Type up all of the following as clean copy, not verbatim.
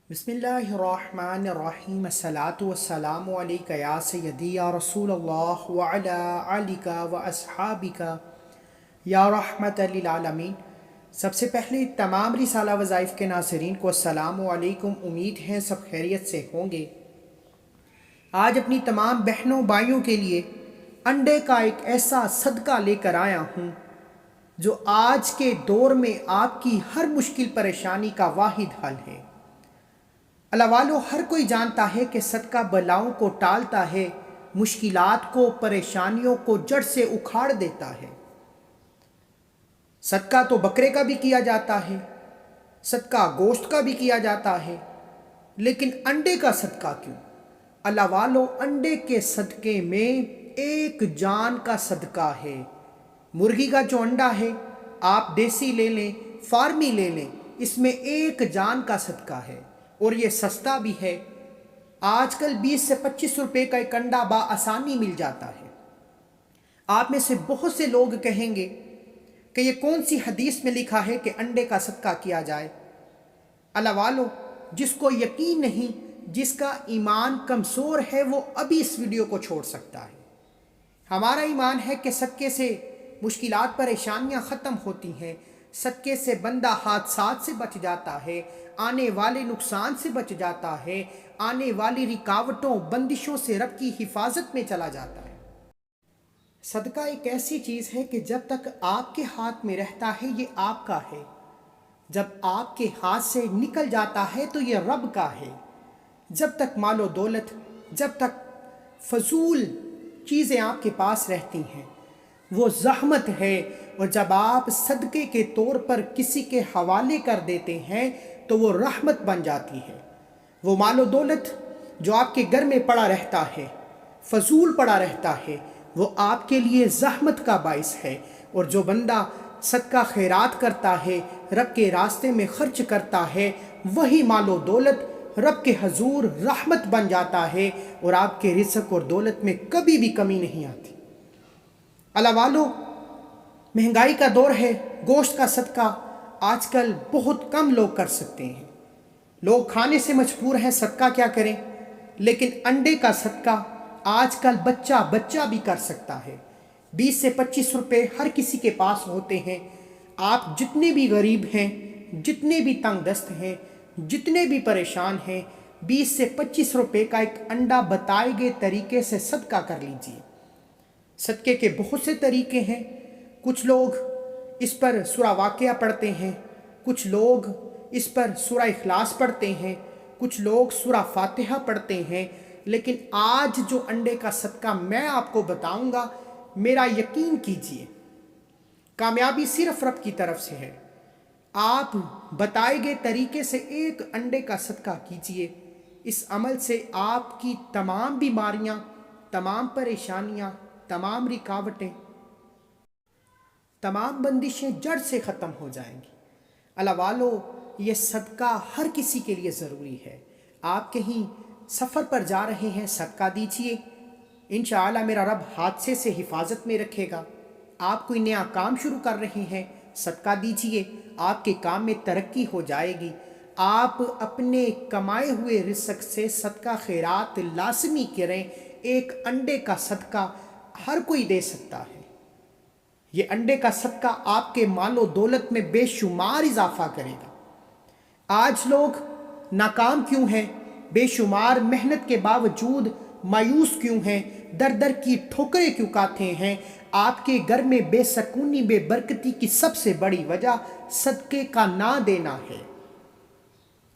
بسم اللہ الرحمن الرحیم الصلاۃ والسلام علیک یا سیدی یا رسول اللہ وعلی آلک و اصحابک یا رحمت للعالمین۔ سب سے پہلے تمام رسالہ وظائف کے ناظرین کو السلام علیکم، امید ہے سب خیریت سے ہوں گے۔ آج اپنی تمام بہنوں بھائیوں کے لیے انڈے کا ایک ایسا صدقہ لے کر آیا ہوں جو آج کے دور میں آپ کی ہر مشکل پریشانی کا واحد حل ہے۔ اللہ والو، ہر کوئی جانتا ہے کہ صدقہ بلاؤں کو ٹالتا ہے، مشکلات کو، پریشانیوں کو جڑ سے اکھاڑ دیتا ہے۔ صدقہ تو بکرے کا بھی کیا جاتا ہے، صدقہ گوشت کا بھی کیا جاتا ہے، لیکن انڈے کا صدقہ کیوں؟ اللہ والو، انڈے کے صدقے میں ایک جان کا صدقہ ہے۔ مرغی کا جو انڈا ہے، آپ دیسی لے لیں، فارمی لے لیں، اس میں ایک جان کا صدقہ ہے اور یہ سستا بھی ہے۔ آج کل 20 سے 25 روپے کا ایک انڈا بآسانی مل جاتا ہے۔ آپ میں سے بہت سے لوگ کہیں گے کہ یہ کون سی حدیث میں لکھا ہے کہ انڈے کا صدقہ کیا جائے؟ اللہ والو، جس کو یقین نہیں، جس کا ایمان کمزور ہے، وہ ابھی اس ویڈیو کو چھوڑ سکتا ہے۔ ہمارا ایمان ہے کہ صدقے سے مشکلات پریشانیاں ختم ہوتی ہیں، صدقے سے بندہ حادثات سے بچ جاتا ہے، آنے والے نقصان سے بچ جاتا ہے، آنے والی رکاوٹوں بندشوں سے رب کی حفاظت میں چلا جاتا ہے۔ صدقہ ایک ایسی چیز ہے کہ جب تک آپ کے ہاتھ میں رہتا ہے یہ آپ کا ہے، جب آپ کے ہاتھ سے نکل جاتا ہے تو یہ رب کا ہے۔ جب تک مال و دولت، جب تک فضول چیزیں آپ کے پاس رہتی ہیں وہ زحمت ہے، اور جب آپ صدقے کے طور پر کسی کے حوالے کر دیتے ہیں تو وہ رحمت بن جاتی ہے۔ وہ مال و دولت جو آپ کے گھر میں پڑا رہتا ہے، فضول پڑا رہتا ہے، وہ آپ کے لیے زحمت کا باعث ہے۔ اور جو بندہ صدقہ خیرات کرتا ہے، رب کے راستے میں خرچ کرتا ہے، وہی مال و دولت رب کے حضور رحمت بن جاتا ہے اور آپ کے رزق اور دولت میں کبھی بھی کمی نہیں آتی۔ اللہ والو، مہنگائی کا دور ہے، گوشت کا صدقہ آج کل بہت کم لوگ کر سکتے ہیں۔ لوگ کھانے سے مجبور ہیں، صدقہ کیا کریں؟ لیکن انڈے کا صدقہ آج کل بچہ بھی کر سکتا ہے۔ 20 سے 25 روپے ہر کسی کے پاس ہوتے ہیں۔ آپ جتنے بھی غریب ہیں، جتنے بھی تنگ دست ہیں، جتنے بھی پریشان ہیں، 20 سے 25 روپے کا ایک انڈا بتائے گئے طریقے سے صدقہ کر لیجئے۔ صدقے کے بہت سے طریقے ہیں۔ کچھ لوگ اس پر سورہ واقعہ پڑھتے ہیں، کچھ لوگ اس پر سورہ اخلاص پڑھتے ہیں، کچھ لوگ سورہ فاتحہ پڑھتے ہیں، لیکن آج جو انڈے کا صدقہ میں آپ کو بتاؤں گا، میرا یقین کیجئے، کامیابی صرف رب کی طرف سے ہے۔ آپ بتائے گئے طریقے سے ایک انڈے کا صدقہ کیجئے، اس عمل سے آپ کی تمام بیماریاں، تمام پریشانیاں، تمام رکاوٹیں، تمام بندشیں جڑ سے ختم ہو جائیں گی۔ اللہ والو، یہ صدقہ ہر کسی کے لیے ضروری ہے۔ آپ کہیں سفر پر جا رہے ہیں، صدقہ دیجئے، انشاءاللہ میرا رب حادثے سے حفاظت میں رکھے گا۔ آپ کوئی نیا کام شروع کر رہے ہیں، صدقہ دیجئے، آپ کے کام میں ترقی ہو جائے گی۔ آپ اپنے کمائے ہوئے رزق سے صدقہ خیرات لازمی کریں۔ ایک انڈے کا صدقہ ہر کوئی دے سکتا ہے۔ یہ انڈے کا صدقہ آپ کے مال و دولت میں بے شمار اضافہ کرے گا۔ آج لوگ ناکام کیوں ہیں؟ بے شمار محنت کے باوجود مایوس کیوں ہیں؟ در در کی ٹھوکریں کیوں کھاتے ہیں؟ آپ کے گھر میں بے سکونی، بے برکتی کی سب سے بڑی وجہ صدقے کا نہ دینا ہے۔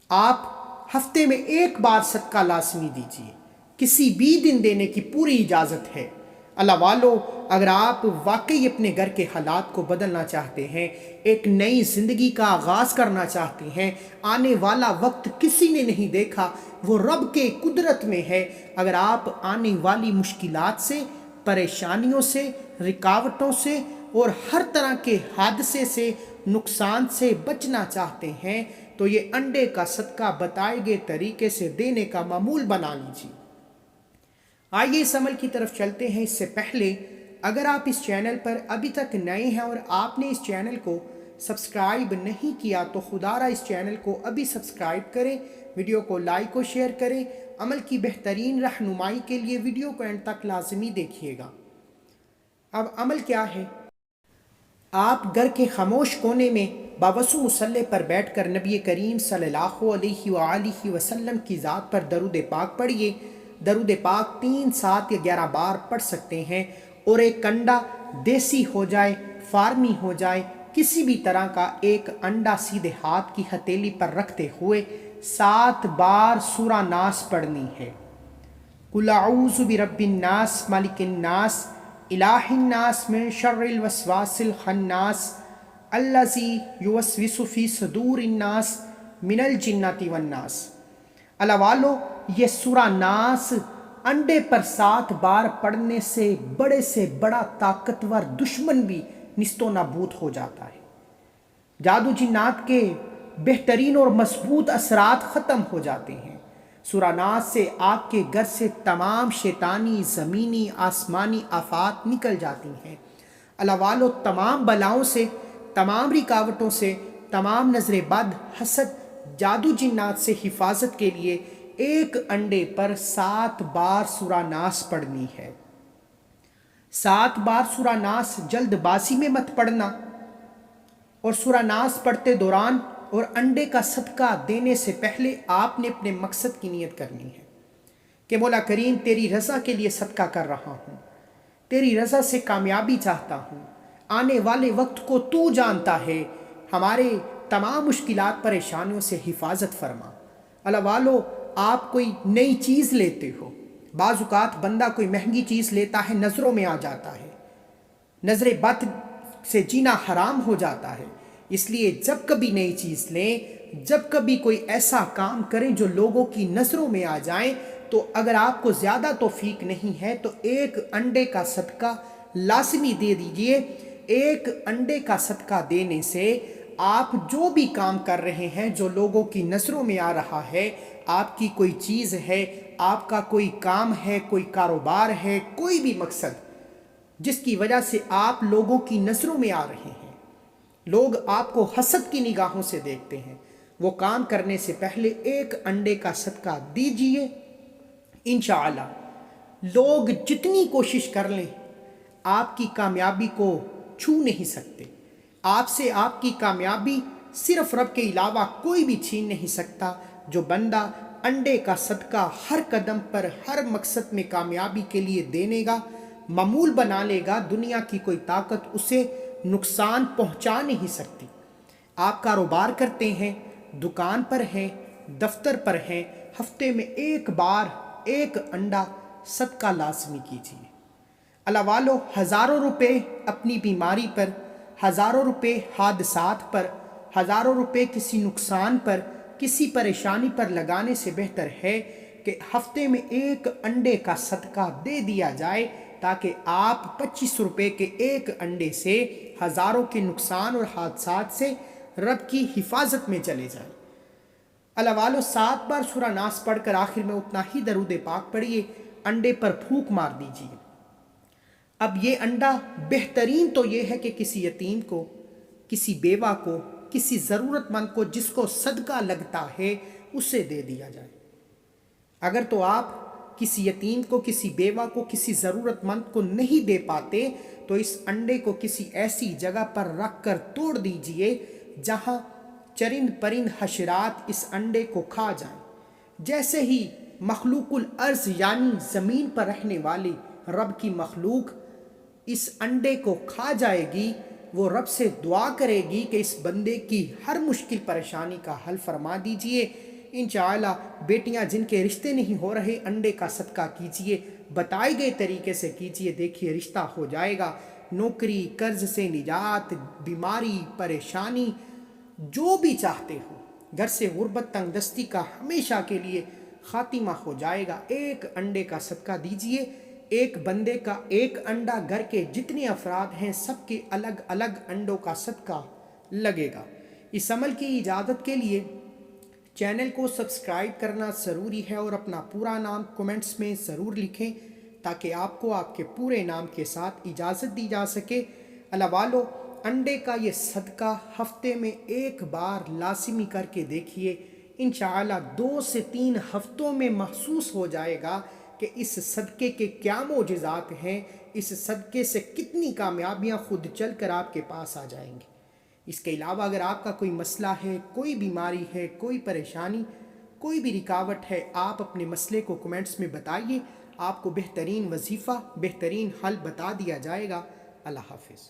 آپ ہفتے میں ایک بار صدقہ لازمی دیجیے، کسی بھی دن دینے کی پوری اجازت ہے۔ اللہ والو، اگر آپ واقعی اپنے گھر کے حالات کو بدلنا چاہتے ہیں، ایک نئی زندگی کا آغاز کرنا چاہتے ہیں، آنے والا وقت کسی نے نہیں دیکھا، وہ رب کے قدرت میں ہے۔ اگر آپ آنے والی مشکلات سے، پریشانیوں سے، رکاوٹوں سے اور ہر طرح کے حادثے سے، نقصان سے بچنا چاہتے ہیں تو یہ انڈے کا صدقہ بتائے گئے طریقے سے دینے کا معمول بنا لیجیے۔ آئیے اس عمل کی طرف چلتے ہیں۔ اس سے پہلے اگر آپ اس چینل پر ابھی تک نئے ہیں اور آپ نے اس چینل کو سبسکرائب نہیں کیا تو خدارہ اس چینل کو ابھی سبسکرائب کریں، ویڈیو کو لائک و شیئر کریں۔ عمل کی بہترین رہنمائی کے لیے ویڈیو کو اینڈ تک لازمی دیکھیے گا۔ اب عمل کیا ہے؟ آپ گھر کے خاموش کونے میں باوضو مصلی پر بیٹھ کر نبی کریم صلی اللہ علیہ وآلہ وسلم کی ذات پر درود پاک پڑھیے۔ درود پاک 3، 7 یا 11 بار پڑھ سکتے ہیں، اور ایک انڈا دیسی ہو جائے، فارمی ہو جائے، کسی بھی طرح کا ایک انڈا سیدھے ہاتھ کی ہتھیلی پر رکھتے ہوئے 7 بار سورہ ناس پڑھنی ہے۔ قل اعوذ برب الناس ملک الناس الہ الناس من شر الوسواس الخناس الذی یوسوس فی صدور الناس من الجنۃ والناس۔ اللہ والو، یہ سورہ ناس انڈے پر 7 بار پڑھنے سے بڑا طاقتور دشمن بھی نیست و نابود ہو جاتا ہے۔ جادو جنات کے بہترین اور مضبوط اثرات ختم ہو جاتے ہیں۔ سورہ ناس سے آپ کے گھر سے تمام شیطانی، زمینی، آسمانی آفات نکل جاتی ہیں۔ اللہ والو، تمام بلاؤں سے، تمام رکاوٹوں سے، تمام نظر بد، حسد، جادو جنات سے حفاظت کے لیے ایک انڈے پر 7 بار سورہ ناس پڑھنی ہے۔ 7 بار سورہ ناس جلد بازی میں مت پڑھنا، اور سورہ ناس پڑھتے دوران اور انڈے کا صدقہ دینے سے پہلے آپ نے اپنے مقصد کی نیت کرنی ہے کہ مولا کریم تیری رضا کے لیے صدقہ کر رہا ہوں، تیری رضا سے کامیابی چاہتا ہوں، آنے والے وقت کو تو جانتا ہے، ہمارے تمام مشکلات پریشانیوں سے حفاظت فرما۔ اللہ والو، آپ کوئی نئی چیز لیتے ہو، بعض اوقات بندہ کوئی مہنگی چیز لیتا ہے، نظروں میں آ جاتا ہے، نظر بد سے جینا حرام ہو جاتا ہے۔ اس لیے جب کبھی نئی چیز لیں، جب کبھی کوئی ایسا کام کریں جو لوگوں کی نظروں میں آ جائیں، تو اگر آپ کو زیادہ توفیق نہیں ہے تو ایک انڈے کا صدقہ لازمی دے دیجئے۔ ایک انڈے کا صدقہ دینے سے آپ جو بھی کام کر رہے ہیں، جو لوگوں کی نظروں میں آ رہا ہے، آپ کی کوئی چیز ہے، آپ کا کوئی کام ہے، کوئی کاروبار ہے، کوئی بھی مقصد جس کی وجہ سے آپ لوگوں کی نظروں میں آ رہے ہیں، لوگ آپ کو حسد کی نگاہوں سے دیکھتے ہیں، وہ کام کرنے سے پہلے ایک انڈے کا صدقہ دیجئے۔ انشاءاللہ لوگ جتنی کوشش کر لیں آپ کی کامیابی کو چھو نہیں سکتے۔ آپ سے آپ کی کامیابی صرف رب کے علاوہ کوئی بھی چھین نہیں سکتا۔ جو بندہ انڈے کا صدقہ ہر قدم پر، ہر مقصد میں کامیابی کے لیے دینے گا، معمول بنا لے گا، دنیا کی کوئی طاقت اسے نقصان پہنچا نہیں سکتی۔ آپ کاروبار کرتے ہیں، دکان پر ہیں، دفتر پر ہیں، ہفتے میں ایک بار ایک انڈا صدقہ لازمی کیجیے۔ اللہ والو، ہزاروں روپے اپنی بیماری پر، ہزاروں روپے حادثات پر، ہزاروں روپے کسی نقصان پر، کسی پریشانی پر لگانے سے بہتر ہے کہ ہفتے میں ایک انڈے کا صدقہ دے دیا جائے، تاکہ آپ 25 روپے کے ایک انڈے سے ہزاروں کے نقصان اور حادثات سے رب کی حفاظت میں چلے جائیں۔ اللہ والو، 7 بار سورہ ناس پڑھ کر آخر میں اتنا ہی درود پاک پڑھیے، انڈے پر پھونک مار دیجیے۔ اب یہ انڈا بہترین تو یہ ہے کہ کسی یتیم کو، کسی بیوہ کو، کسی ضرورت مند کو جس کو صدقہ لگتا ہے اسے دے دیا جائے۔ اگر تو آپ کسی یتیم کو، کسی بیوہ کو، کسی ضرورت مند کو نہیں دے پاتے تو اس انڈے کو کسی ایسی جگہ پر رکھ کر توڑ دیجئے جہاں چرند پرند حشرات اس انڈے کو کھا جائیں۔ جیسے ہی مخلوق الارض یعنی زمین پر رہنے والی رب کی مخلوق اس انڈے کو کھا جائے گی، وہ رب سے دعا کرے گی کہ اس بندے کی ہر مشکل پریشانی کا حل فرما دیجئے۔ انشاءاللہ بیٹیاں جن کے رشتے نہیں ہو رہے، انڈے کا صدقہ کیجئے، بتائے گئے طریقے سے کیجئے، دیکھیے رشتہ ہو جائے گا۔ نوکری، قرض سے نجات، بیماری، پریشانی، جو بھی چاہتے ہو، گھر سے غربت، تنگ دستی کا ہمیشہ کے لیے خاتمہ ہو جائے گا۔ ایک انڈے کا صدقہ دیجئے، ایک بندے کا ایک انڈا، گھر کے جتنے افراد ہیں سب کے الگ الگ انڈوں کا صدقہ لگے گا۔ اس عمل کی اجازت کے لیے چینل کو سبسکرائب کرنا ضروری ہے، اور اپنا پورا نام کومنٹس میں ضرور لکھیں تاکہ آپ کو آپ کے پورے نام کے ساتھ اجازت دی جا سکے۔ اللہ والو، انڈے کا یہ صدقہ ہفتے میں ایک بار لازمی کر کے دیکھیے، انشاءاللہ 2 سے 3 ہفتوں میں محسوس ہو جائے گا کہ اس صدقے کے کیا معجزات ہیں، اس صدقے سے کتنی کامیابیاں خود چل کر آپ کے پاس آ جائیں گی۔ اس کے علاوہ اگر آپ کا کوئی مسئلہ ہے، کوئی بیماری ہے، کوئی پریشانی، کوئی بھی رکاوٹ ہے، آپ اپنے مسئلے کو کمنٹس میں بتائیے، آپ کو بہترین وظیفہ، بہترین حل بتا دیا جائے گا۔ اللہ حافظ۔